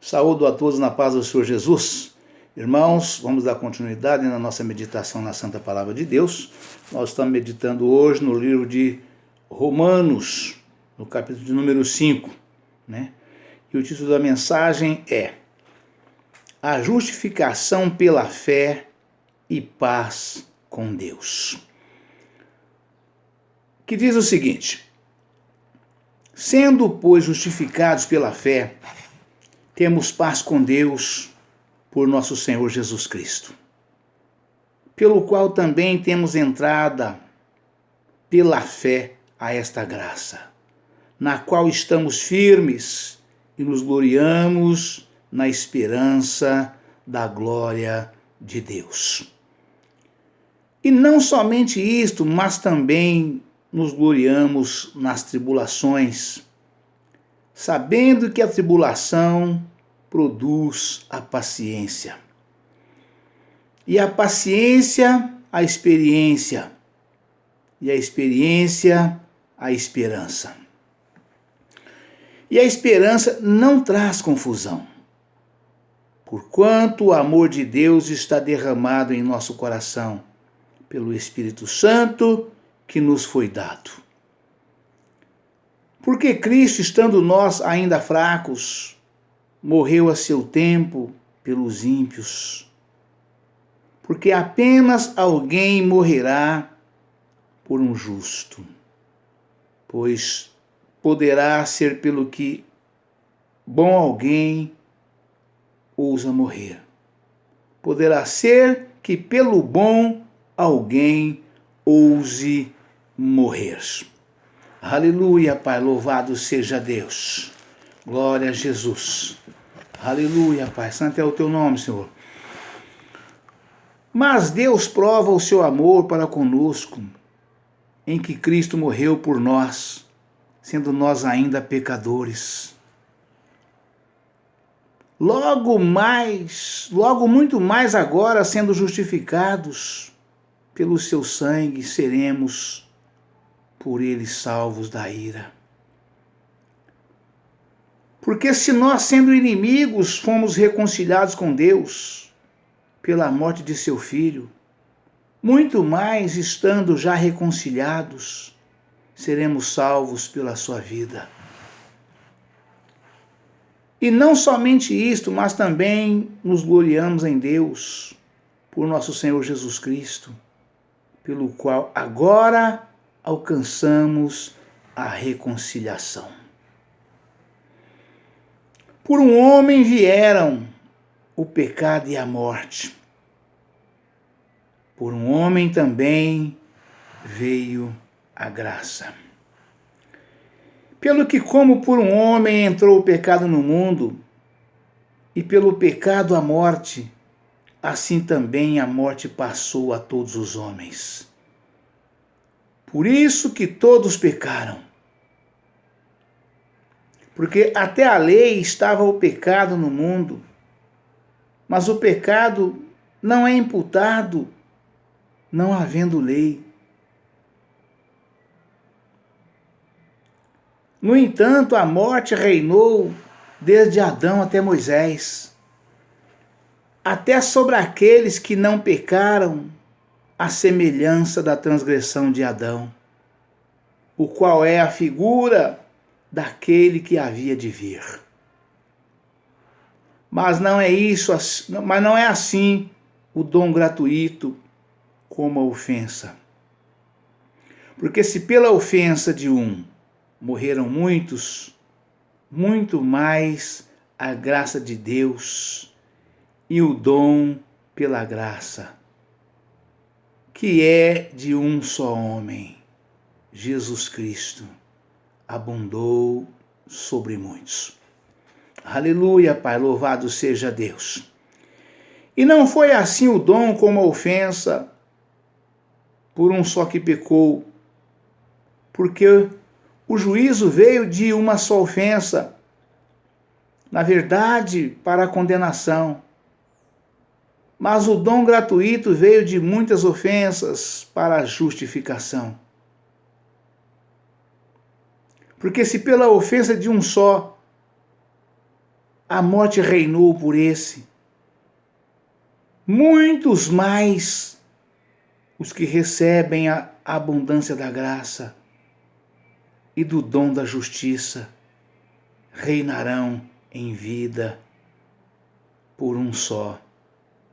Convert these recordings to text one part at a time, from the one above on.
Saúdo a todos na paz do Senhor Jesus. Irmãos, vamos dar continuidade na nossa meditação na Santa Palavra de Deus. Nós estamos meditando hoje no livro de Romanos, no capítulo de número 5, né? E o título da mensagem é A Justificação pela Fé e Paz com Deus. Que diz o seguinte: Sendo, pois, justificados pela fé, temos paz com Deus por nosso Senhor Jesus Cristo, pelo qual também temos entrada pela fé a esta graça, na qual estamos firmes e nos gloriamos na esperança da glória de Deus. E não somente isto, mas também nos gloriamos nas tribulações, sabendo que a tribulação produz a paciência. E a paciência, a experiência. E a experiência, a esperança. E a esperança não traz confusão, porquanto o amor de Deus está derramado em nosso coração, pelo Espírito Santo que nos foi dado. Porque Cristo, estando nós ainda fracos, morreu a seu tempo pelos ímpios. Porque apenas alguém morrerá por um justo, pois poderá ser pelo que bom alguém ousa morrer. Poderá ser que pelo bom alguém ouse morrer. Aleluia, Pai, louvado seja Deus. Glória a Jesus. Aleluia, Pai, santo é o teu nome, Senhor. Mas Deus prova o seu amor para conosco, em que Cristo morreu por nós, sendo nós ainda pecadores. Logo muito mais agora, sendo justificados pelo seu sangue, seremos por ele salvos da ira. Porque se nós, sendo inimigos, fomos reconciliados com Deus pela morte de seu Filho, muito mais, estando já reconciliados, seremos salvos pela sua vida. E não somente isto, mas também nos gloriamos em Deus, por nosso Senhor Jesus Cristo, pelo qual agora alcançamos a reconciliação. Por um homem vieram o pecado e a morte. Por um homem também veio a graça. Pelo que, como por um homem entrou o pecado no mundo, e pelo pecado a morte, assim também a morte passou a todos os homens. Por isso que todos pecaram. Porque até a lei estava o pecado no mundo, mas o pecado não é imputado, não havendo lei. No entanto, a morte reinou desde Adão até Moisés, até sobre aqueles que não pecaram, a semelhança da transgressão de Adão, o qual é a figura daquele que havia de vir. Mas não é assim o dom gratuito como a ofensa. Porque se pela ofensa de um morreram muitos, muito mais a graça de Deus e o dom pela graça, que é de um só homem, Jesus Cristo, abundou sobre muitos. Aleluia, Pai, louvado seja Deus. E não foi assim o dom como a ofensa, por um só que pecou, porque o juízo veio de uma só ofensa, na verdade, para a condenação. Mas o dom gratuito veio de muitas ofensas para a justificação. Porque se pela ofensa de um só a morte reinou por esse. Muitos mais os que recebem a abundância da graça e do dom da justiça reinarão em vida por um só,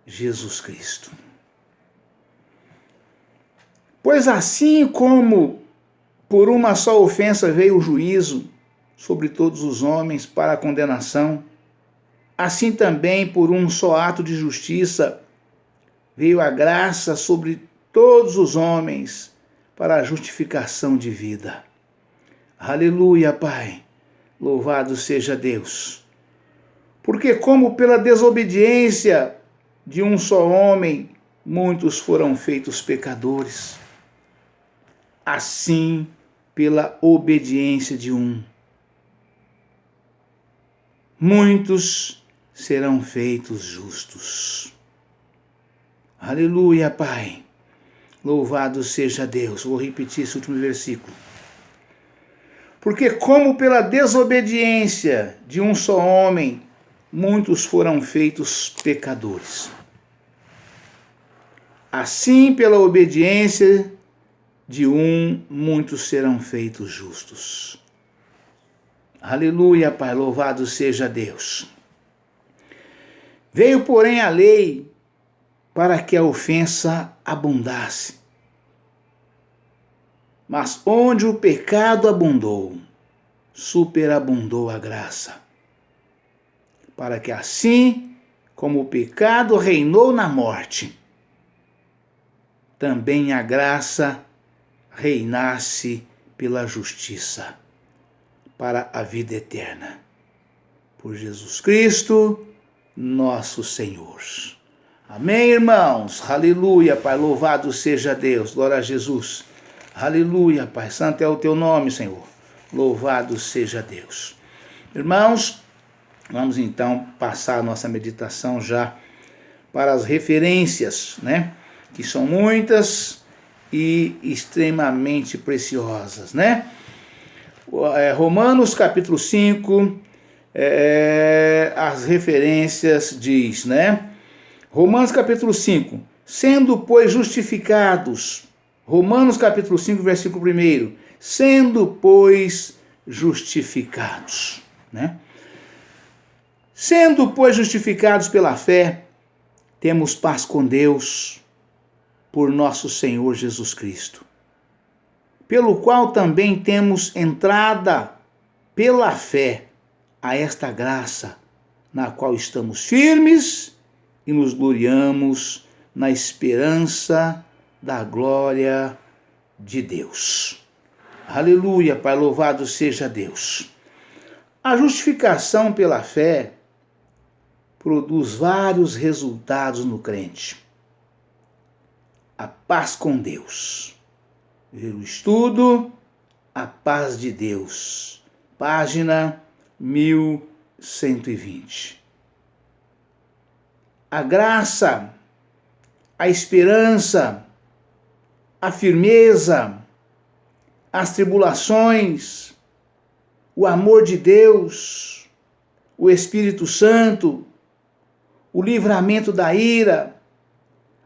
Jesus Cristo. Pois assim como por uma só ofensa veio o juízo sobre todos os homens para a condenação, assim também por um só ato de justiça veio a graça sobre todos os homens para a justificação de vida. Aleluia, Pai. Louvado seja Deus. Porque como pela desobediência de um só homem, muitos foram feitos pecadores, assim pela obediência de um, muitos serão feitos justos. Aleluia, Pai. Louvado seja Deus. Vou repetir esse último versículo. Porque como pela desobediência de um só homem, muitos foram feitos pecadores, assim pela obediência de um, muitos serão feitos justos. Aleluia, Pai, louvado seja Deus. Veio, porém, a lei para que a ofensa abundasse. Mas onde o pecado abundou, superabundou a graça. Para que assim, como o pecado reinou na morte, também a graça reinasse pela justiça, para a vida eterna. Por Jesus Cristo, nosso Senhor. Amém, irmãos? Aleluia, Pai. Louvado seja Deus. Glória a Jesus. Aleluia, Pai. Santo é o teu nome, Senhor. Louvado seja Deus. Irmãos, vamos então passar a nossa meditação já para as referências, né? Que são muitas e extremamente preciosas, né? Romanos capítulo 5, as referências diz, né? Romanos capítulo 5, sendo, pois, justificados. Romanos capítulo 5, versículo 1, sendo, pois, justificados, né? Sendo, pois, justificados pela fé, temos paz com Deus, por nosso Senhor Jesus Cristo, pelo qual também temos entrada pela fé a esta graça, na qual estamos firmes e nos gloriamos na esperança da glória de Deus. Aleluia, Pai, louvado seja Deus. A justificação pela fé produz vários resultados no crente. A paz com Deus. Ver o estudo, A Paz de Deus, página 1120. A graça, a esperança, a firmeza, as tribulações, o amor de Deus, o Espírito Santo, o livramento da ira,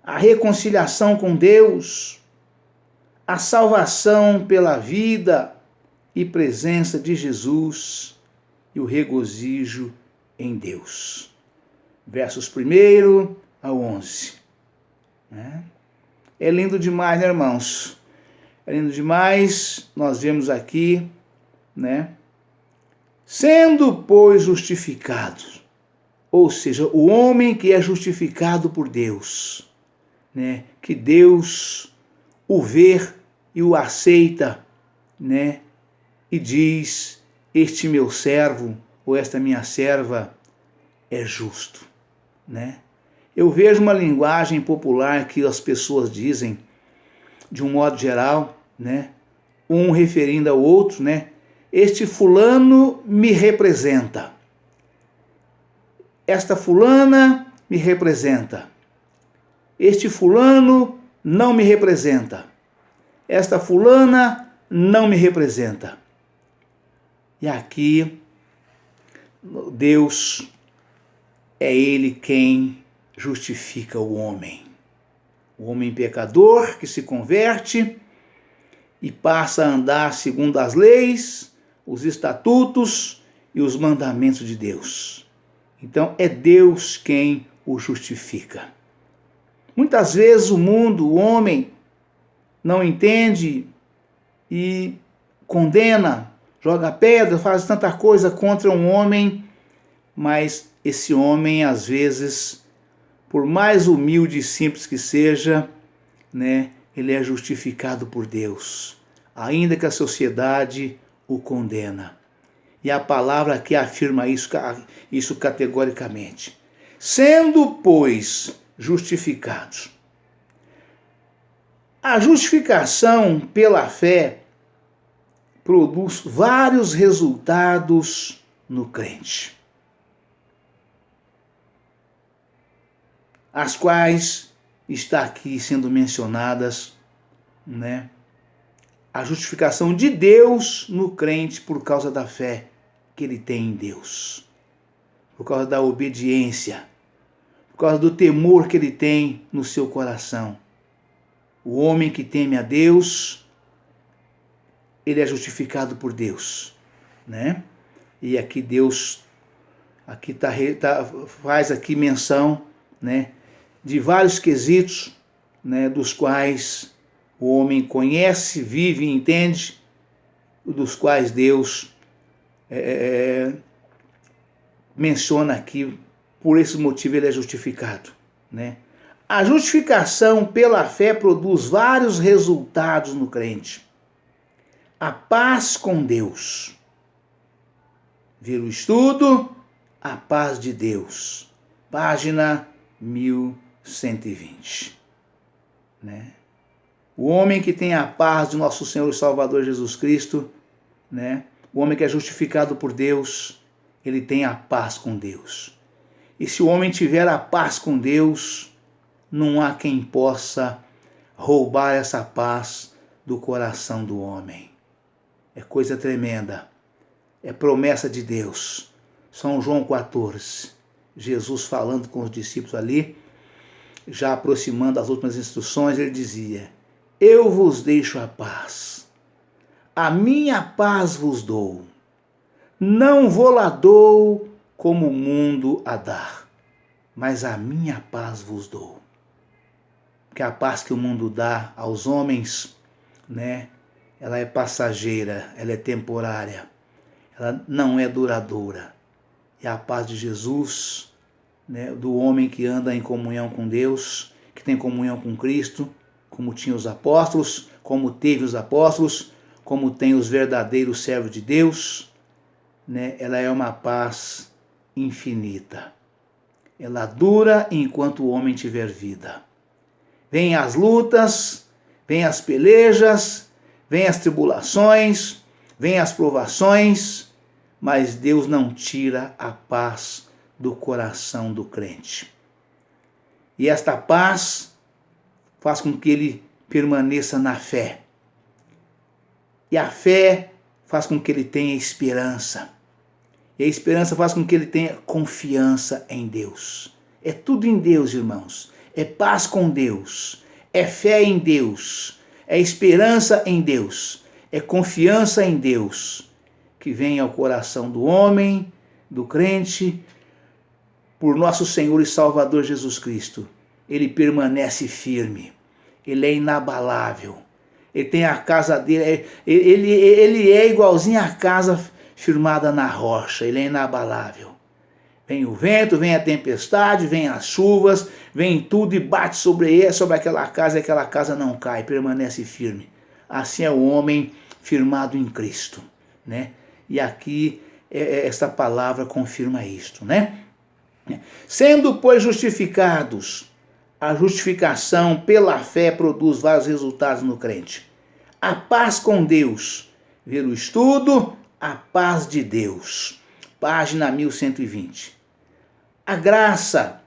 a reconciliação com Deus, a salvação pela vida e presença de Jesus e o regozijo em Deus. Versos 1 ao 11. É lindo demais, né, irmãos? É lindo demais. Nós vemos aqui, né? Sendo, pois, justificados. Ou seja, o homem que é justificado por Deus, né? Que Deus o vê e o aceita, né? E diz: este meu servo ou esta minha serva é justo, né? Eu vejo uma linguagem popular que as pessoas dizem, de um modo geral, né? Um referindo ao outro, né? Este fulano me representa. Esta fulana me representa. Este fulano não me representa. Esta fulana não me representa. E aqui, Deus é Ele quem justifica o homem. O homem pecador que se converte e passa a andar segundo as leis, os estatutos e os mandamentos de Deus. Então é Deus quem o justifica. Muitas vezes o mundo, o homem, não entende e condena, joga pedra, faz tanta coisa contra um homem, mas esse homem, às vezes, por mais humilde e simples que seja, né, ele é justificado por Deus, ainda que a sociedade o condena. E a palavra aqui afirma isso categoricamente. Sendo, pois, justificados. A justificação pela fé produz vários resultados no crente, as quais está aqui sendo mencionadas, né? A justificação de Deus no crente por causa da fé que ele tem em Deus, por causa da obediência, por causa do temor que ele tem no seu coração. O homem que teme a Deus, ele é justificado por Deus, né? E aqui Deus faz aqui menção, né, de vários quesitos, né, dos quais o homem conhece, vive e entende, dos quais Deus menciona aqui, por esse motivo ele é justificado, né? A justificação pela fé produz vários resultados no crente. A paz com Deus. Ver o estudo, A Paz de Deus, página 1120. Né? O homem que tem a paz de nosso Senhor e Salvador Jesus Cristo, né? O homem que é justificado por Deus, ele tem a paz com Deus. E se o homem tiver a paz com Deus, não há quem possa roubar essa paz do coração do homem. É coisa tremenda. É promessa de Deus. São João 14. Jesus falando com os discípulos ali, já aproximando as últimas instruções, ele dizia: eu vos deixo a paz. A minha paz vos dou. Não vou-la dou como o mundo a dá, mas a minha paz vos dou. Porque a paz que o mundo dá aos homens, né, ela é passageira, ela é temporária, ela não é duradoura. E a paz de Jesus, né, do homem que anda em comunhão com Deus, que tem comunhão com Cristo, como tinha os apóstolos, como teve os apóstolos, como tem os verdadeiros servos de Deus, né, ela é uma paz infinita. Ela dura enquanto o homem tiver vida. Vêm as lutas, vêm as pelejas, vêm as tribulações, vêm as provações, mas Deus não tira a paz do coração do crente. E esta paz faz com que ele permaneça na fé. E a fé faz com que ele tenha esperança. E a esperança faz com que ele tenha confiança em Deus. É tudo em Deus, irmãos. É paz com Deus. É fé em Deus. É esperança em Deus. É confiança em Deus que vem ao coração do homem, do crente, por nosso Senhor e Salvador Jesus Cristo. Ele permanece firme. Ele é inabalável. Ele tem a casa dele. Ele é igualzinho à casa firmada na rocha. Ele é inabalável. Vem o vento, vem a tempestade, vem as chuvas, vem tudo e bate sobre aquela casa e aquela casa não cai, permanece firme. Assim é o homem firmado em Cristo, né? E aqui esta palavra confirma isto, né? Sendo, pois, justificados, a justificação pela fé produz vários resultados no crente. A paz com Deus. Ver o estudo, A Paz de Deus, página 1120. A graça,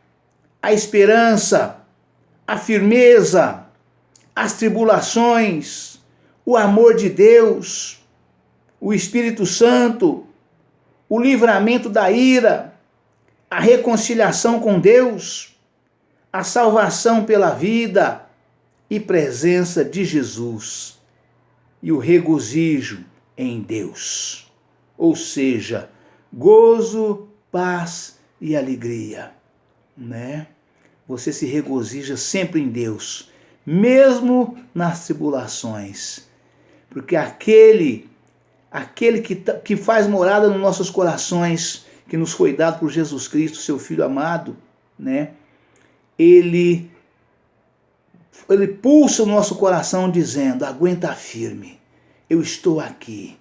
a esperança, a firmeza, as tribulações, o amor de Deus, o Espírito Santo, o livramento da ira, a reconciliação com Deus, a salvação pela vida e presença de Jesus e o regozijo em Deus. Ou seja, gozo, paz e alegria, né? Você se regozija sempre em Deus, mesmo nas tribulações, porque aquele que faz morada nos nossos corações, que nos foi dado por Jesus Cristo, seu Filho amado, né? Ele pulsa o nosso coração dizendo: aguenta firme, eu estou aqui,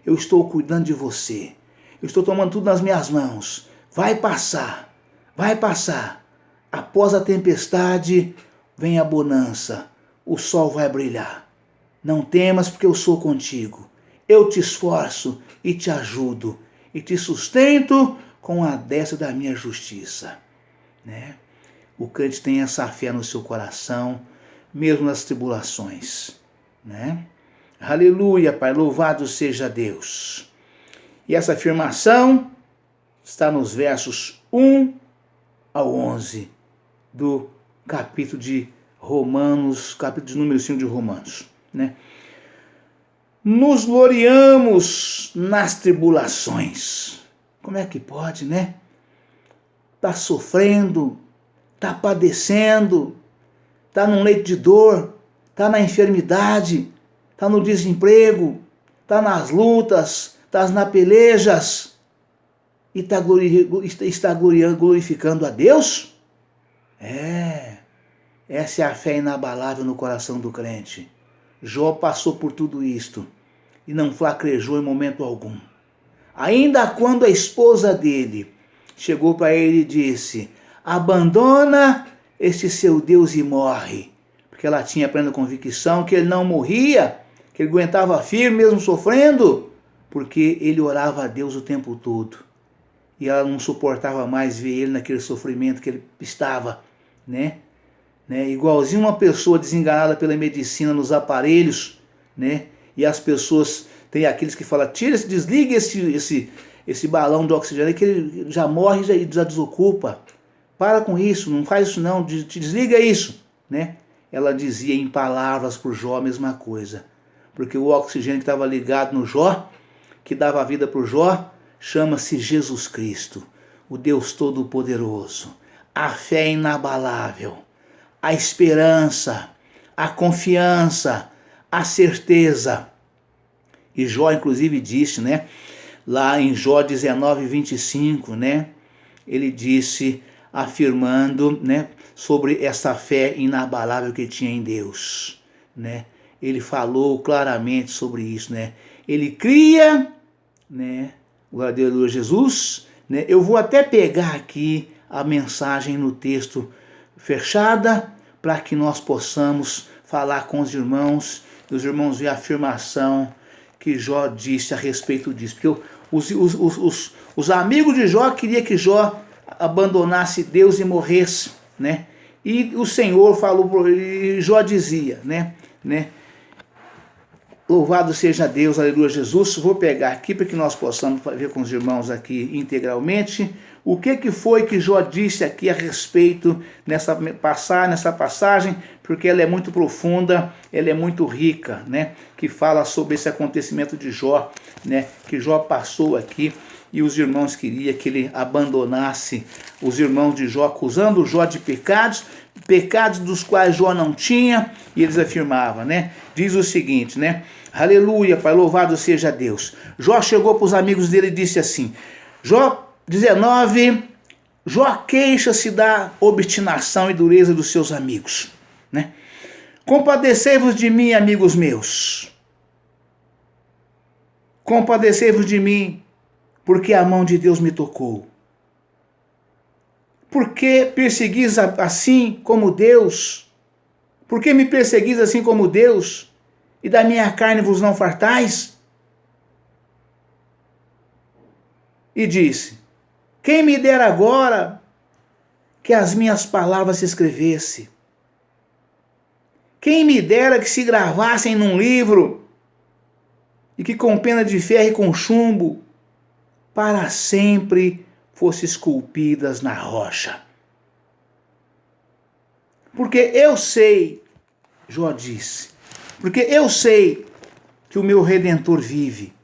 eu estou cuidando de você, eu estou tomando tudo nas minhas mãos, vai passar, vai passar. Após a tempestade vem a bonança, o sol vai brilhar. Não temas, porque eu sou contigo. Eu te esforço e te ajudo e te sustento com a destra da minha justiça, né? O crente tem essa fé no seu coração, mesmo nas tribulações, né? Aleluia, Pai, louvado seja Deus. E essa afirmação está nos versos 1 ao 11 do capítulo de Romanos, capítulo de número 5 de Romanos, né? Nos gloriamos nas tribulações. Como é que pode, né? Tá sofrendo, tá padecendo, tá num leito de dor, tá na enfermidade, tá no desemprego, tá nas lutas, tá nas pelejas e está glorificando a Deus? Essa é a fé inabalável no coração do crente. Jó passou por tudo isto e não flacrejou em momento algum. Ainda quando a esposa dele chegou para ele e disse: abandona este seu Deus e morre, porque ela tinha plena convicção que ele não morria, que ele aguentava firme mesmo sofrendo, porque ele orava a Deus o tempo todo. E ela não suportava mais ver ele naquele sofrimento que ele estava, né? Igualzinho uma pessoa desenganada pela medicina nos aparelhos, né? E as pessoas, tem aqueles que falam: desliga esse balão de oxigênio, que ele já morre e já desocupa. Para com isso, não faz isso não, desliga isso, né? Ela dizia em palavras para o Jó a mesma coisa, porque o oxigênio que estava ligado no Jó, que dava vida para o Jó, chama-se Jesus Cristo, o Deus Todo-Poderoso, a fé inabalável, a esperança, a confiança, a certeza. E Jó inclusive disse, né, lá em Jó 19:25, né, ele disse, afirmando, né, sobre essa fé inabalável que tinha em Deus, né? Ele falou claramente sobre isso, né? Ele cria, né? Glória a Deus, Jesus, né? Eu vou até pegar aqui a mensagem no texto fechada, para que nós possamos falar com os irmãos, e os irmãos verem a afirmação que Jó disse a respeito disso. Porque os amigos de Jó queriam que Jó abandonasse Deus e morresse, né? E o Senhor falou, e Jó dizia, né? Louvado seja Deus, aleluia, Jesus. Vou pegar aqui para que nós possamos ver com os irmãos aqui integralmente o que foi que Jó disse aqui a respeito nessa passagem, porque ela é muito profunda, ela é muito rica, né? Que fala sobre esse acontecimento de Jó, né? Que Jó passou aqui e os irmãos queriam que ele abandonasse, os irmãos de Jó, acusando Jó de pecados dos quais Jó não tinha, e eles afirmavam, né? Diz o seguinte, né? Aleluia, Pai, louvado seja Deus. Jó chegou para os amigos dele e disse assim, Jó 19, Jó queixa-se da obstinação e dureza dos seus amigos, né? Compadecei-vos de mim, amigos meus. Compadecei-vos de mim, porque a mão de Deus me tocou. Por que perseguis assim como Deus? Por que me perseguis assim como Deus? E da minha carne vos não fartais? E disse, quem me dera agora que as minhas palavras se escrevessem? Quem me dera que se gravassem num livro e que com pena de ferro e com chumbo para sempre fossem esculpidas na rocha. Porque eu sei, Jó disse, porque eu sei que o meu Redentor vive.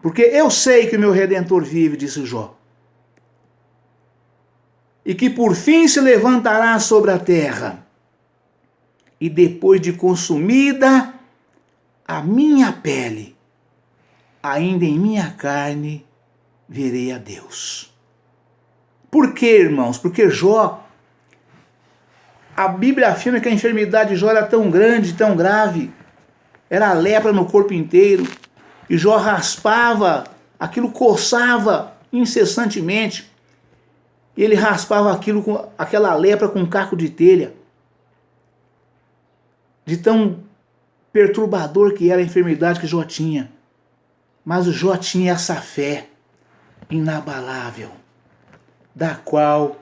Porque eu sei que o meu Redentor vive, disse Jó. E que por fim se levantará sobre a terra. E depois de consumida a minha pele, ainda em minha carne, verei a Deus. Por quê, irmãos? Porque Jó, a Bíblia afirma que a enfermidade de Jó era tão grande, tão grave, era lepra no corpo inteiro, e Jó raspava, aquilo coçava incessantemente, e ele raspava aquela lepra com um caco de telha, de tão perturbador que era a enfermidade que Jó tinha. Mas o Jó tinha essa fé inabalável, da qual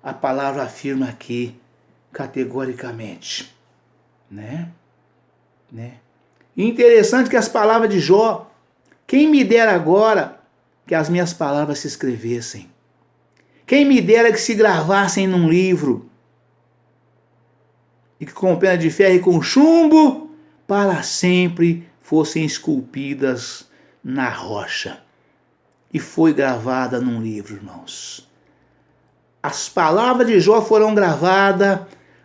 a palavra afirma aqui categoricamente, né? Interessante que as palavras de Jó, quem me dera agora que as minhas palavras se escrevessem, quem me dera que se gravassem num livro, e que com pena de ferro e com chumbo para sempre fossem esculpidas na rocha. E foi gravada num livro, irmãos. As palavras de Jó foram gravadas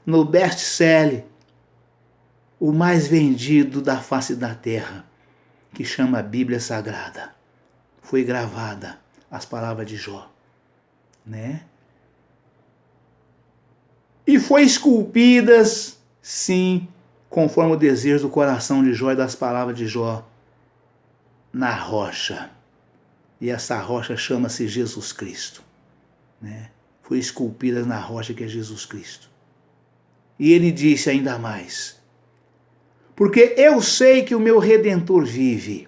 no best-seller, o mais vendido da face da terra, que chama Bíblia Sagrada. Foi gravada as palavras de Jó, né? E foi esculpidas, sim, conforme o desejo do coração de Jó e das palavras de Jó, na rocha. E essa rocha chama-se Jesus Cristo, né? Foi esculpida na rocha que é Jesus Cristo. E ele disse ainda mais: porque eu sei que o meu Redentor vive,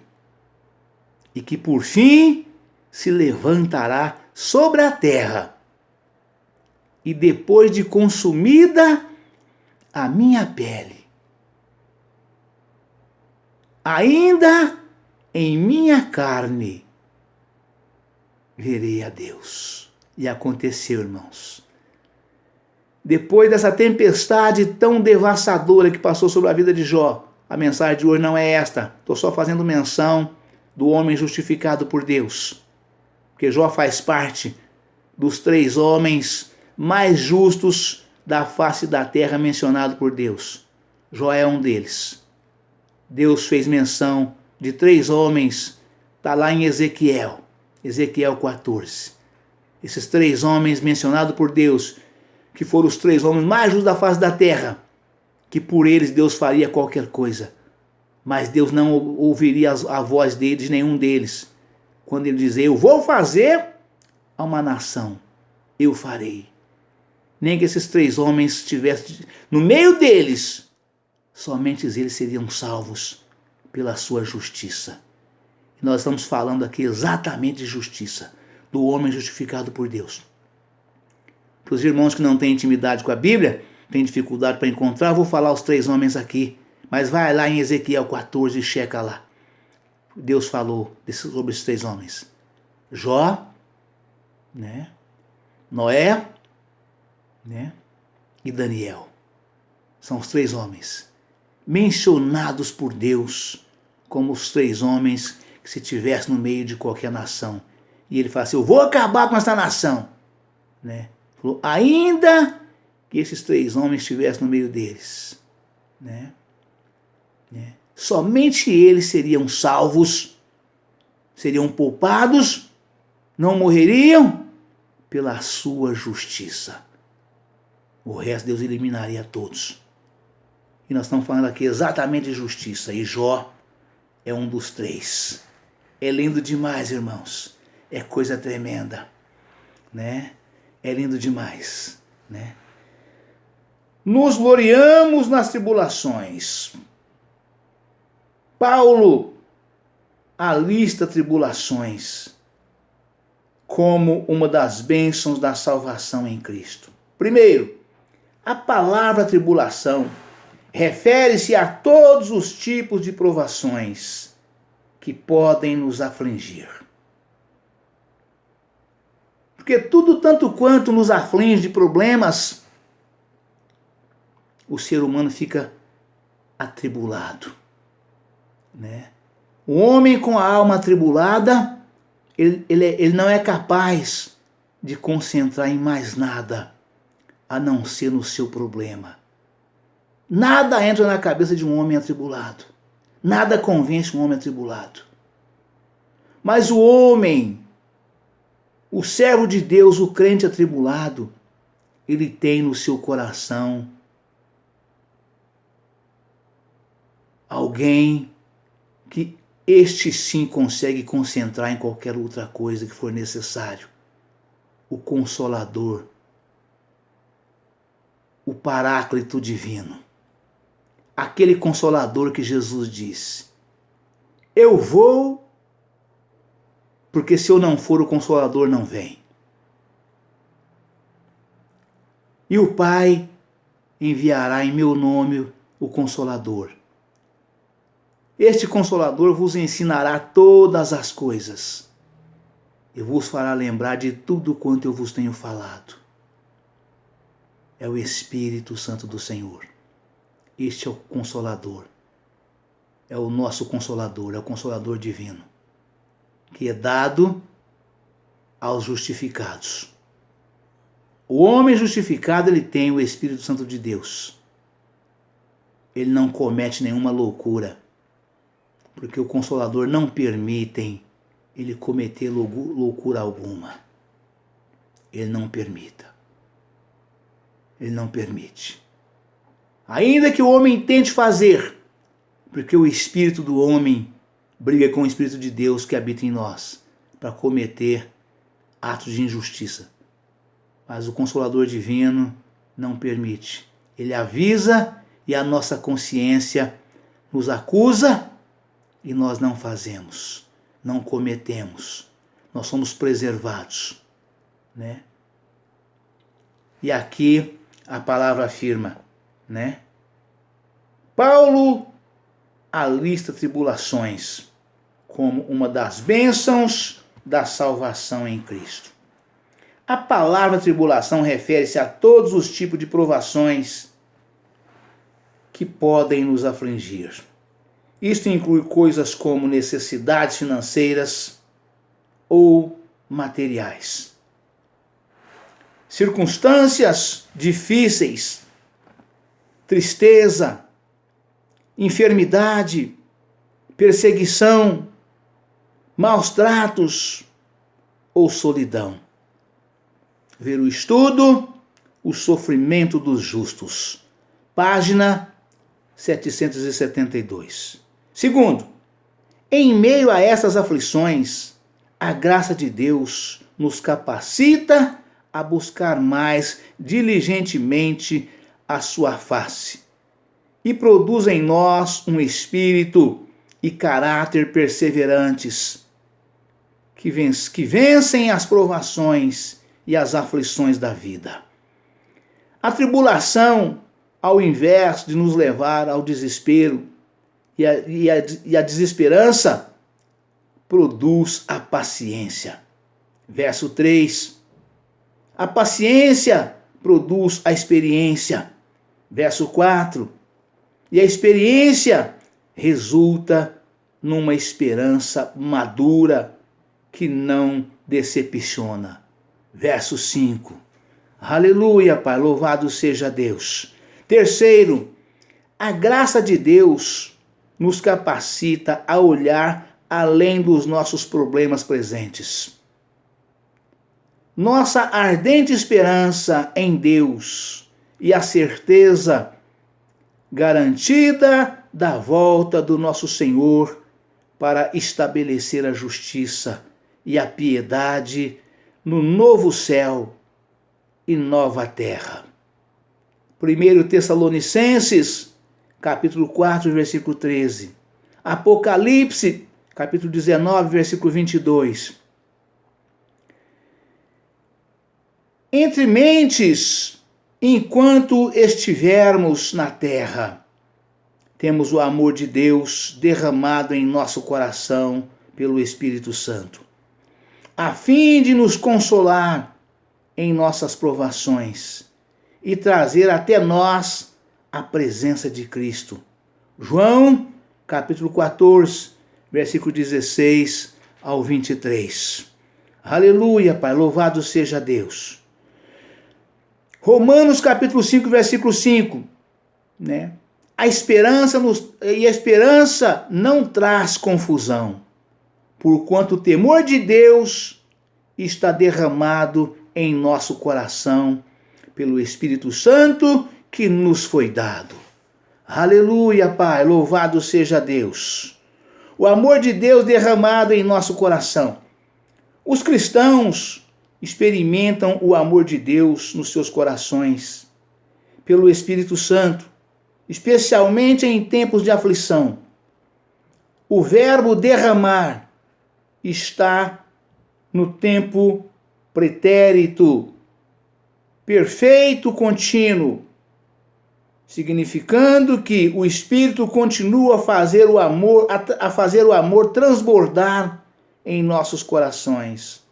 e que por fim se levantará sobre a terra, e depois de consumida a minha pele, ainda em minha carne, verei a Deus. E aconteceu, irmãos. Depois dessa tempestade tão devastadora que passou sobre a vida de Jó, a mensagem de hoje não é esta. Estou só fazendo menção do homem justificado por Deus. Porque Jó faz parte dos 3 homens mais justos da face da terra mencionado por Deus. Jó é um deles. Deus fez menção de 3 homens, está lá em Ezequiel 14. Esses 3 homens mencionados por Deus, que foram os 3 homens mais justos da face da terra, que por eles Deus faria qualquer coisa. Mas Deus não ouviria a voz deles, nenhum deles. Quando ele dizia, eu vou fazer a uma nação, eu farei. Nem que esses 3 homens estivessem no meio deles, somente eles seriam salvos pela sua justiça. E nós estamos falando aqui exatamente de justiça, do homem justificado por Deus. Para os irmãos que não têm intimidade com a Bíblia, têm dificuldade para encontrar, eu vou falar os 3 homens aqui, mas vai lá em Ezequiel 14 e checa lá. Deus falou sobre esses 3 homens. Jó, né? Noé, né? E Daniel. São os 3 homens mencionados por Deus como os 3 homens que se tivesse no meio de qualquer nação. E ele fala assim, eu vou acabar com essa nação, né? Falou, ainda que esses 3 homens estivessem no meio deles, né? Somente eles seriam salvos, seriam poupados, não morreriam pela sua justiça. O resto Deus eliminaria todos. E nós estamos falando aqui exatamente de justiça. E Jó é um dos 3. É lindo demais, irmãos. É coisa tremenda, né? É lindo demais, né? Nos gloriamos nas tribulações. Paulo alista tribulações como uma das bênçãos da salvação em Cristo. Primeiro, a palavra tribulação refere-se a todos os tipos de provações que podem nos afligir. Porque tudo tanto quanto nos aflige de problemas, o ser humano fica atribulado, né? O homem com a alma atribulada, ele não é capaz de concentrar em mais nada, a não ser no seu problema. Nada entra na cabeça de um homem atribulado. Nada convence um homem atribulado. Mas o homem, o servo de Deus, o crente atribulado, ele tem no seu coração alguém que este sim consegue concentrar em qualquer outra coisa que for necessário. O Consolador, o Paráclito divino. Aquele Consolador que Jesus disse: eu vou, porque se eu não for, o Consolador não vem. E o Pai enviará em meu nome o Consolador. Este Consolador vos ensinará todas as coisas e vos fará lembrar de tudo quanto eu vos tenho falado. É o Espírito Santo do Senhor. Este é o Consolador. É o nosso Consolador, é o Consolador divino, que é dado aos justificados. O homem justificado, ele tem o Espírito Santo de Deus. Ele não comete nenhuma loucura, porque o Consolador não permite ele cometer loucura alguma. Ele não permita. Ele não permite. Ainda que o homem tente fazer, porque o espírito do homem briga com o Espírito de Deus que habita em nós, para cometer atos de injustiça. Mas o Consolador divino não permite. Ele avisa e a nossa consciência nos acusa e nós não fazemos, não cometemos. Nós somos preservados, né? E aqui a palavra afirma, né? Paulo alista tribulações como uma das bênçãos da salvação em Cristo. A palavra tribulação refere-se a todos os tipos de provações que podem nos afligir. Isto inclui coisas como necessidades financeiras ou materiais. Circunstâncias difíceis, tristeza, enfermidade, perseguição, maus tratos ou solidão. Ver o estudo, O Sofrimento dos Justos, página 772. Segundo, em meio a essas aflições, a graça de Deus nos capacita a buscar mais diligentemente a sua face e produz em nós um espírito e caráter perseverantes que vencem as provações e as aflições da vida. A tribulação, ao invés de nos levar ao desespero e a desesperança, produz a paciência. Verso 3. A paciência produz a experiência. Verso 4. E a experiência resulta numa esperança madura que não decepciona. Verso 5. Aleluia, Pai, louvado seja Deus. Terceiro, a graça de Deus nos capacita a olhar além dos nossos problemas presentes. Nossa ardente esperança em Deus e a certeza garantida da volta do nosso Senhor para estabelecer a justiça e a piedade no novo céu e nova terra. 1 Tessalonicenses, capítulo 4, versículo 13. Apocalipse, capítulo 19, versículo 22. Entre mentes, enquanto estivermos na terra, temos o amor de Deus derramado em nosso coração pelo Espírito Santo, a fim de nos consolar em nossas provações e trazer até nós a presença de Cristo. João, capítulo 14, versículo 16 ao 23. Aleluia, Pai, louvado seja Deus. Romanos, capítulo 5, versículo 5, né? A esperança não traz confusão, porquanto o temor de Deus está derramado em nosso coração pelo Espírito Santo que nos foi dado. Aleluia, Pai, louvado seja Deus. O amor de Deus derramado em nosso coração. Os cristãos experimentam o amor de Deus nos seus corações pelo Espírito Santo, especialmente em tempos de aflição. O verbo derramar está no tempo pretérito, perfeito, contínuo, significando que o Espírito continua a fazer o amor transbordar em nossos corações.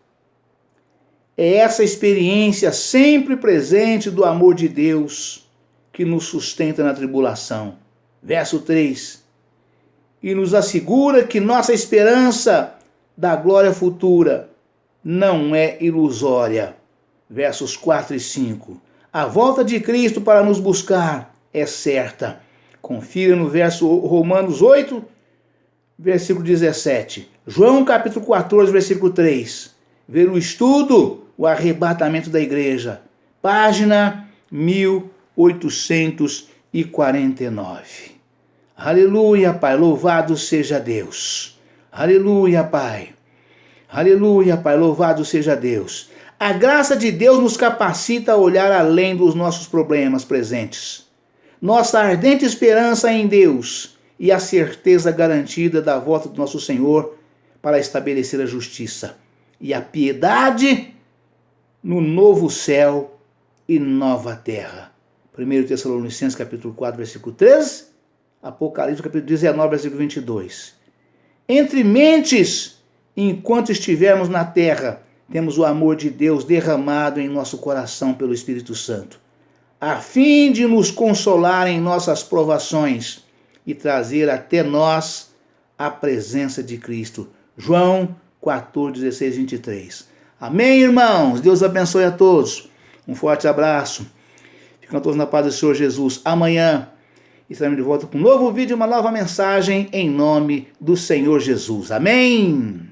É essa experiência sempre presente do amor de Deus que nos sustenta na tribulação. Verso 3. E nos assegura que nossa esperança da glória futura não é ilusória. Versos 4 e 5. A volta de Cristo para nos buscar é certa. Confira no verso Romanos 8, versículo 17. João capítulo 14, versículo 3. Ver o estudo, o arrebatamento da igreja. Página 1849. Aleluia, Pai, louvado seja Deus. Aleluia, Pai. Aleluia, Pai, louvado seja Deus. A graça de Deus nos capacita a olhar além dos nossos problemas presentes. Nossa ardente esperança em Deus e a certeza garantida da volta do nosso Senhor para estabelecer a justiça e a piedade no novo céu e nova terra. 1 Tessalonicenses capítulo 4, versículo 13, Apocalipse capítulo 19, versículo 22. Entre mentes, enquanto estivermos na terra, temos o amor de Deus derramado em nosso coração pelo Espírito Santo, a fim de nos consolar em nossas provações e trazer até nós a presença de Cristo. João 14, 16, 23. Amém, irmãos? Deus abençoe a todos. Um forte abraço. Ficam todos na paz do Senhor Jesus. Amanhã estaremos de volta com um novo vídeo e uma nova mensagem em nome do Senhor Jesus. Amém?